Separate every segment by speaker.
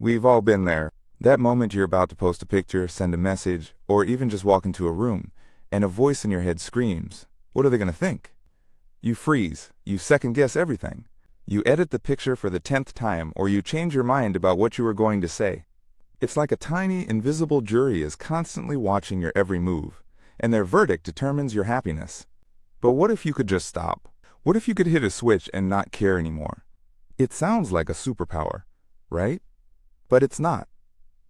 Speaker 1: We've all been there. That moment you're about to post a picture, send a message, or even just walk into a room, and a voice in your head screams, "What are they going to think?" You freeze. You second-guess everything. You edit the picture for the 10th time, or you change your mind about what you were going to say. It's like a tiny, invisible jury is constantly watching your every move, and their verdict determines your happiness. But what if you could just stop? What if you could hit a switch and not care anymore? It sounds like a superpower, right? But it's not.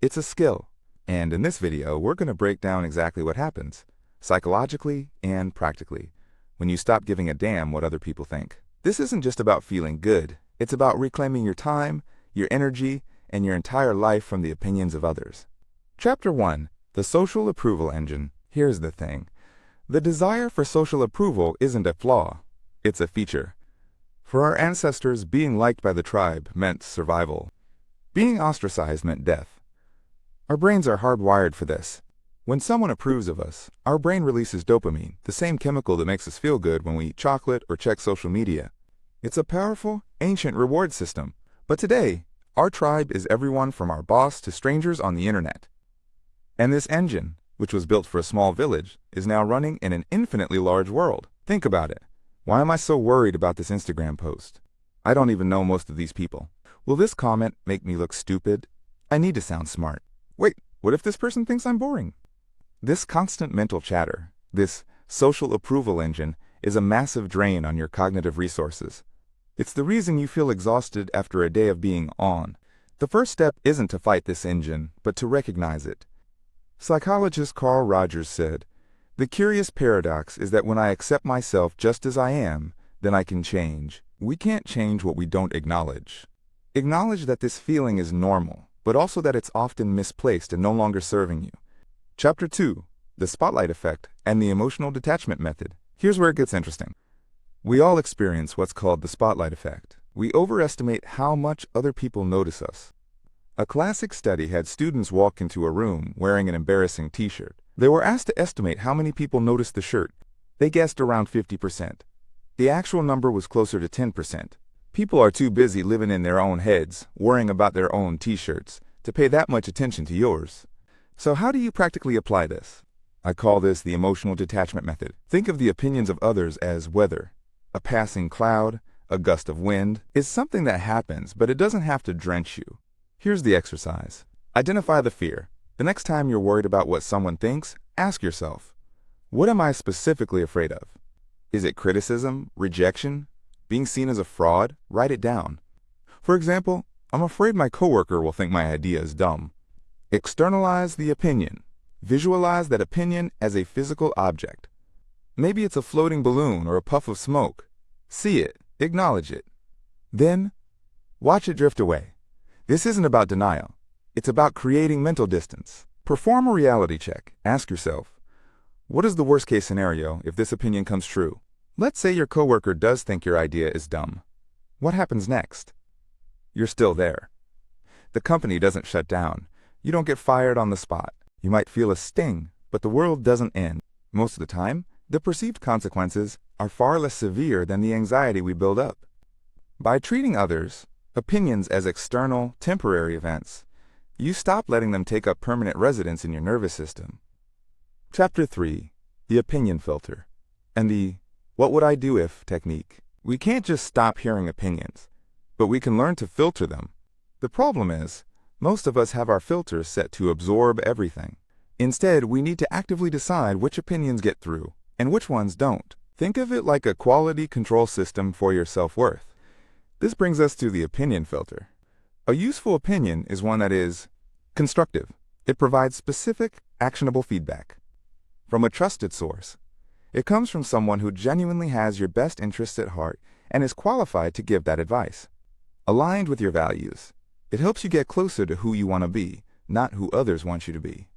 Speaker 1: It's a skill. And in this video, we're going to break down exactly what happens, psychologically and practically, when you stop giving a damn what other people think. This isn't just about feeling good. It's about reclaiming your time, your energy, and your entire life from the opinions of others. Chapter 1. The Social Approval Engine. Here's the thing. The desire for social approval isn't a flaw. It's a feature. For our ancestors, being liked by the tribe meant survival. Being ostracized meant death. Our brains are hardwired for this. When someone approves of us, our brain releases dopamine, the same chemical that makes us feel good when we eat chocolate or check social media. It's a powerful, ancient reward system. But today, our tribe is everyone from our boss to strangers on the internet. And this engine, which was built for a small village, is now running in an infinitely large world. Think about it. Why am I so worried about this Instagram post? I don't even know most of these people. Will this comment make me look stupid? I need to sound smart. Wait, what if this person thinks I'm boring? This constant mental chatter, this social approval engine, is a massive drain on your cognitive resources. It's the reason you feel exhausted after a day of being on. The first step isn't to fight this engine, but to recognize it. Psychologist Carl Rogers said, "The curious paradox is that when I accept myself just as I am, then I can change. We can't change what we don't acknowledge. Acknowledge that this feeling is normal, but also that it's often misplaced and no longer serving you." Chapter 2. The Spotlight Effect and the Emotional Detachment Method. Here's where it gets interesting. We all experience what's called the spotlight effect. We overestimate how much other people notice us. A classic study had students walk into a room wearing an embarrassing t-shirt. They were asked to estimate how many people noticed the shirt. They guessed around 50%. The actual number was closer to 10%. People are too busy living in their own heads, worrying about their own t-shirts, to pay that much attention to yours. So how do you practically apply this? I call this the emotional detachment method. Think of the opinions of others as weather. A passing cloud, a gust of wind, is something that happens, but it doesn't have to drench you. Here's the exercise. Identify the fear. The next time you're worried about what someone thinks, ask yourself, what am I specifically afraid of? Is it criticism, rejection, being seen as a fraud? Write it down. For example, I'm afraid my coworker will think my idea is dumb. Externalize the opinion. Visualize that opinion as a physical object. Maybe it's a floating balloon or a puff of smoke. See it, acknowledge it. Then, watch it drift away. This isn't about denial. It's about creating mental distance. Perform a reality check. Ask yourself, what is the worst-case scenario if this opinion comes true? Let's say your coworker does think your idea is dumb. What happens next? You're still there. The company doesn't shut down. You don't get fired on the spot. You might feel a sting, but the world doesn't end. Most of the time, the perceived consequences are far less severe than the anxiety we build up. By treating others' opinions as external, temporary events, you stop letting them take up permanent residence in your nervous system. Chapter 3. The Opinion Filter and the "what would I do if" technique. We can't just stop hearing opinions, but we can learn to filter them. The problem is, most of us have our filters set to absorb everything. Instead, we need to actively decide which opinions get through and which ones don't. Think of it like a quality control system for your self-worth. This brings us to the opinion filter. A useful opinion is one that is constructive. It provides specific, actionable feedback from a trusted source. It comes from someone who genuinely has your best interests at heart and is qualified to give that advice. Aligned with your values, it helps you get closer to who you want to be, not who others want you to be.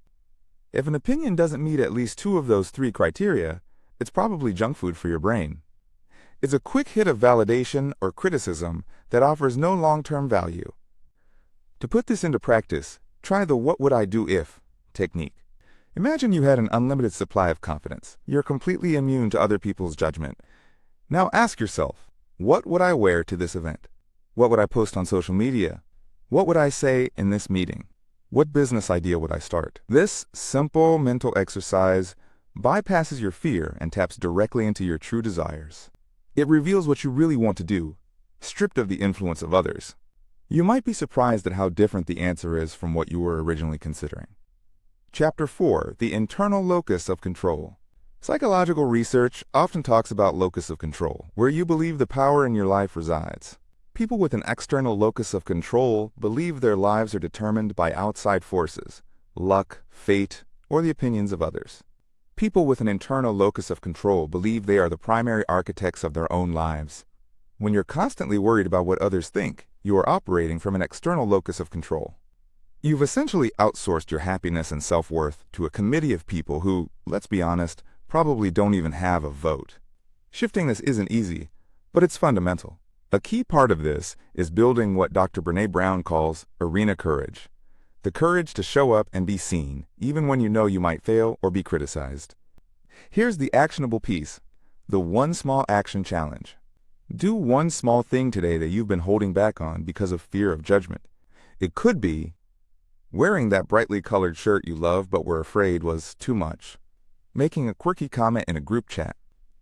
Speaker 1: If an opinion doesn't meet at least 2 of those 3 criteria, it's probably junk food for your brain. It's a quick hit of validation or criticism that offers no long-term value. To put this into practice, try the "what would I do if" technique. Imagine you had an unlimited supply of confidence. You're completely immune to other people's judgment. Now ask yourself, what would I wear to this event? What would I post on social media? What would I say in this meeting? What business idea would I start? This simple mental exercise bypasses your fear and taps directly into your true desires. It reveals what you really want to do, stripped of the influence of others. You might be surprised at how different the answer is from what you were originally considering. Chapter 4. The Internal Locus of Control. Psychological research often talks about locus of control, where you believe the power in your life resides. People with an external locus of control believe their lives are determined by outside forces, luck, fate, or the opinions of others. People with an internal locus of control believe they are the primary architects of their own lives. When you're constantly worried about what others think, you are operating from an external locus of control. You've essentially outsourced your happiness and self-worth to a committee of people who, let's be honest, probably don't even have a vote. Shifting this isn't easy, but it's fundamental. A key part of this is building what Dr. Brené Brown calls arena courage. The courage to show up and be seen, even when you know you might fail or be criticized. Here's the actionable piece, the one small action challenge. Do one small thing today that you've been holding back on because of fear of judgment. It could be wearing that brightly colored shirt you love but were afraid was too much, making a quirky comment in a group chat,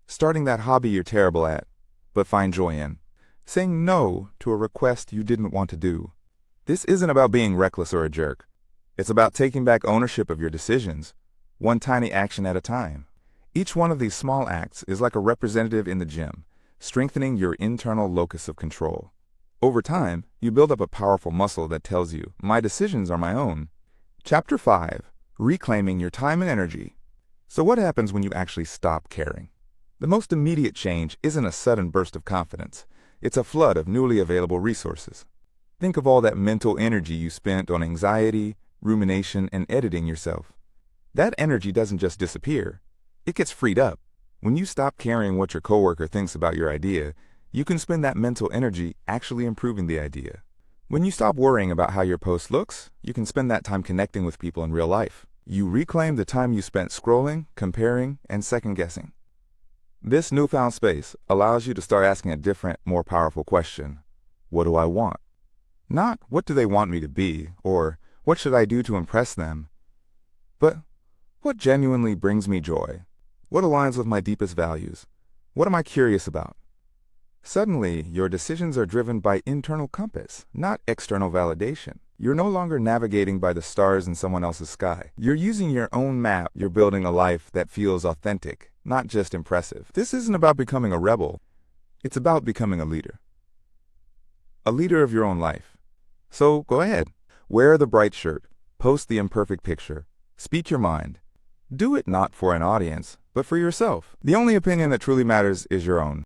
Speaker 1: starting that hobby you're terrible at but find joy in, saying no to a request you didn't want to do. This isn't about being reckless or a jerk. It's about taking back ownership of your decisions, one tiny action at a time. Each one of these small acts is like a representative in the gym, strengthening your internal locus of control. Over time, you build up a powerful muscle that tells you, my decisions are my own. Chapter 5. Reclaiming your time and energy. So what happens when you actually stop caring? The most immediate change isn't a sudden burst of confidence. It's a flood of newly available resources. Think of all that mental energy you spent on anxiety, rumination, and editing yourself. That energy doesn't just disappear. It gets freed up. When you stop caring what your coworker thinks about your idea, you can spend that mental energy actually improving the idea. When you stop worrying about how your post looks, you can spend that time connecting with people in real life. You reclaim the time you spent scrolling, comparing, and second-guessing. This newfound space allows you to start asking a different, more powerful question. What do I want? Not, what do they want me to be, or what should I do to impress them? But, what genuinely brings me joy? What aligns with my deepest values? What am I curious about? Suddenly, your decisions are driven by internal compass, not external validation. You're no longer navigating by the stars in someone else's sky. You're using your own map. You're building a life that feels authentic, not just impressive. This isn't about becoming a rebel. It's about becoming a leader. A leader of your own life. So go ahead. Wear the bright shirt. Post the imperfect picture. Speak your mind. Do it not for an audience, but for yourself. The only opinion that truly matters is your own.